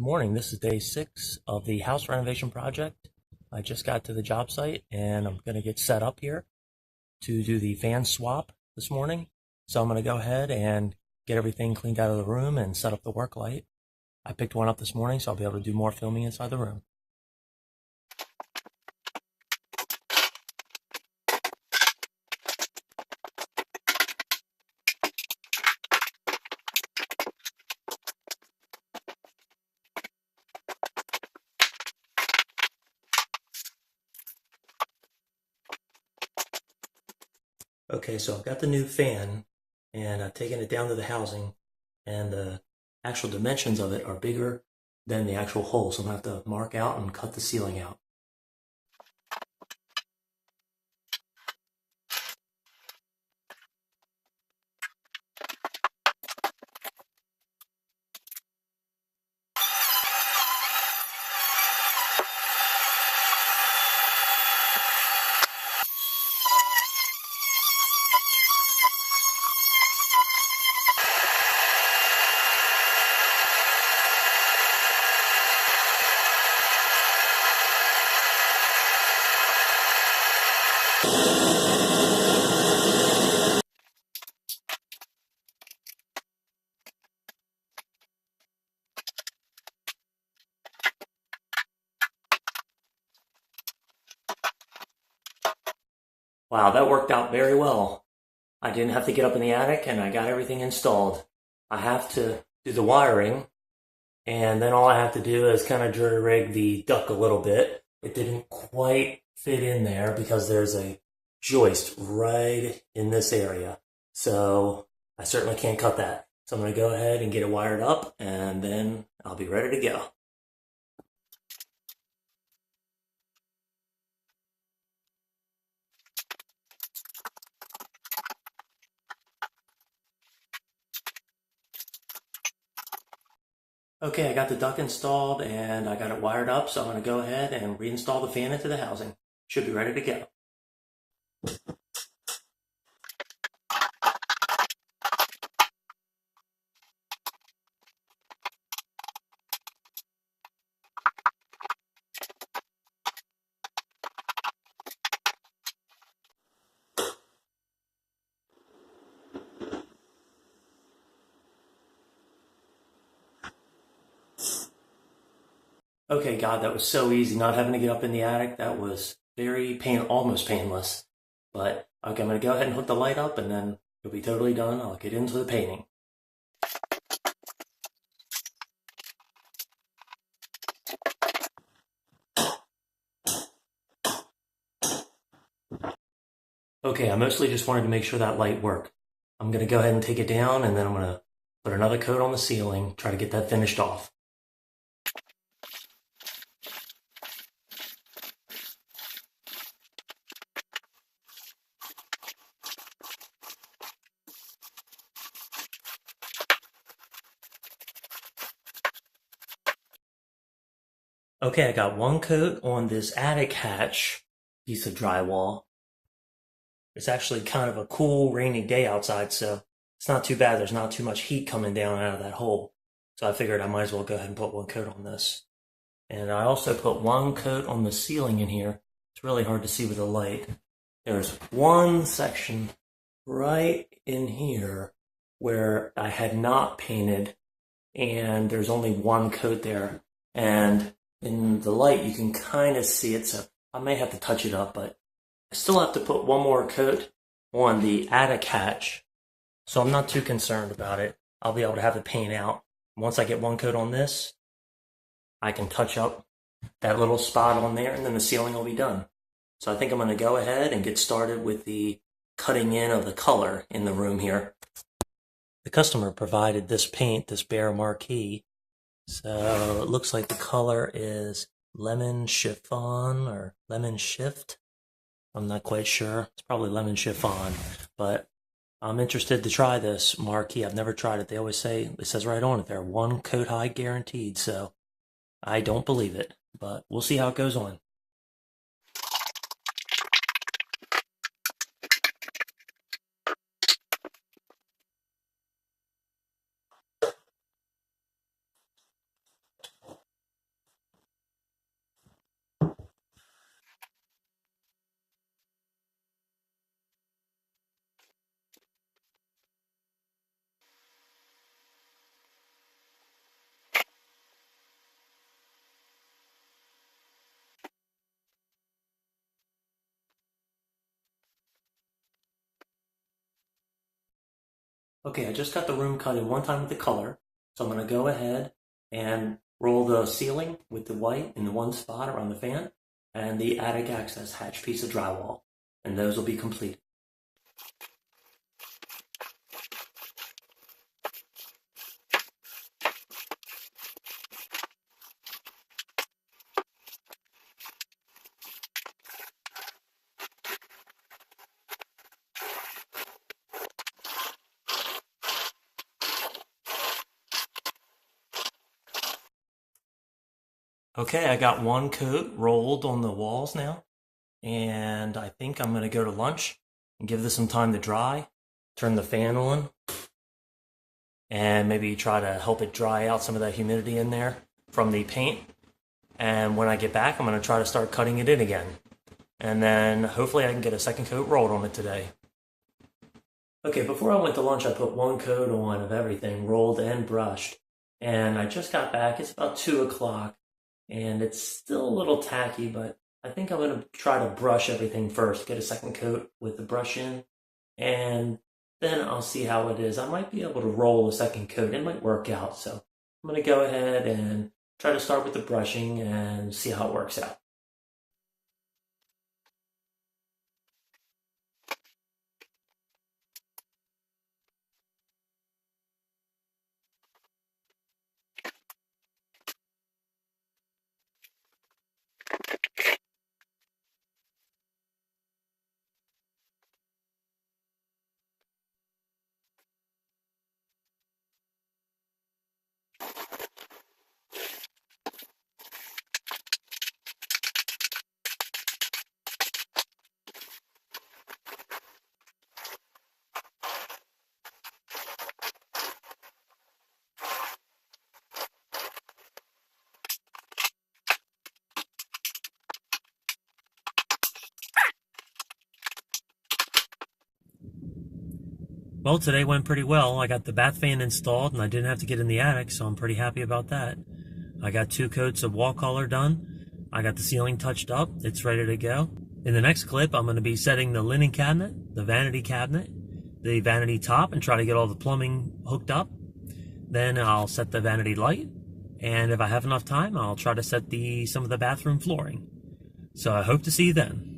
Good morning. This is day 6 of the house renovation project. I just got to the job site and I'm going to get set up here to do the fan swap this morning. So I'm going to go ahead and get everything cleaned out of the room and set up the work light. I picked one up this morning, so I'll be able to do more filming inside the room. Okay, so I've got the new fan and I've taken it down to the housing, and the actual dimensions of it are bigger than the actual hole, so I'm going to have to mark out and cut the ceiling out. Wow, that worked out very well. I didn't have to get up in the attic and I got everything installed. I have to do the wiring, and then all I have to do is kind of jury rig the duct a little bit. It didn't quite fit in there because there's a joist right in this area. So I certainly can't cut that. So I'm going to go ahead and get it wired up and then I'll be ready to go. Okay, I got the duct installed and I got it wired up, so I'm going to go ahead and reinstall the fan into the housing. Should be ready to go. Okay, God, that was so easy, not having to get up in the attic. That was almost painless. But okay, I'm going to go ahead and hook the light up and then it'll be totally done. I'll get into the painting. Okay, I mostly just wanted to make sure that light worked. I'm going to go ahead and take it down and then I'm going to put another coat on the ceiling, try to get that finished off. Okay, I got one coat on this attic hatch piece of drywall. It's actually kind of a cool rainy day outside, so it's not too bad. There's not too much heat coming down out of that hole. So I figured I might as well go ahead and put one coat on this. And I also put one coat on the ceiling in here. It's really hard to see with the light. There's one section right in here where I had not painted, and there's only one coat there. And in the light, you can kind of see it, so I may have to touch it up, but I still have to put one more coat on the attic hatch, so I'm not too concerned about it. I'll be able to have the paint out. Once I get one coat on this, I can touch up that little spot on there, and then the ceiling will be done. So I think I'm going to go ahead and get started with the cutting in of the color in the room here. The customer provided this paint, this bare marquee. So it looks like the color is lemon chiffon or lemon shift. I'm not quite sure. It's probably lemon chiffon, but I'm interested to try this marquee. I've never tried it. They always say, it says right on it there, one coat high guaranteed. So I don't believe it, but we'll see how it goes on. Okay, I just got the room cut in one time with the color, so I'm going to go ahead and roll the ceiling with the white in the one spot around the fan and the attic access hatch piece of drywall, and those will be completed. Okay, I got one coat rolled on the walls now, and I think I'm going to go to lunch and give this some time to dry, turn the fan on, and maybe try to help it dry out some of that humidity in there from the paint. And when I get back, I'm going to try to start cutting it in again. And then hopefully I can get a second coat rolled on it today. Okay, before I went to lunch, I put one coat on of everything, rolled and brushed. And I just got back. It's about 2 o'clock, and it's still a little tacky, but I think I'm going to try to brush everything first, get a second coat with the brush in, and then I'll see how it is. I might be able to roll a second coat. It might work out. So I'm going to go ahead and try to start with the brushing and see how it works out. Well, today went pretty well. I got the bath fan installed and I didn't have to get in the attic, so I'm pretty happy about that. I got 2 coats of wall color done. I got the ceiling touched up. It's ready to go. In the next clip, I'm going to be setting the linen cabinet, the vanity top, and try to get all the plumbing hooked up. Then I'll set the vanity light, and if I have enough time, I'll try to set some of the bathroom flooring. So I hope to see you then.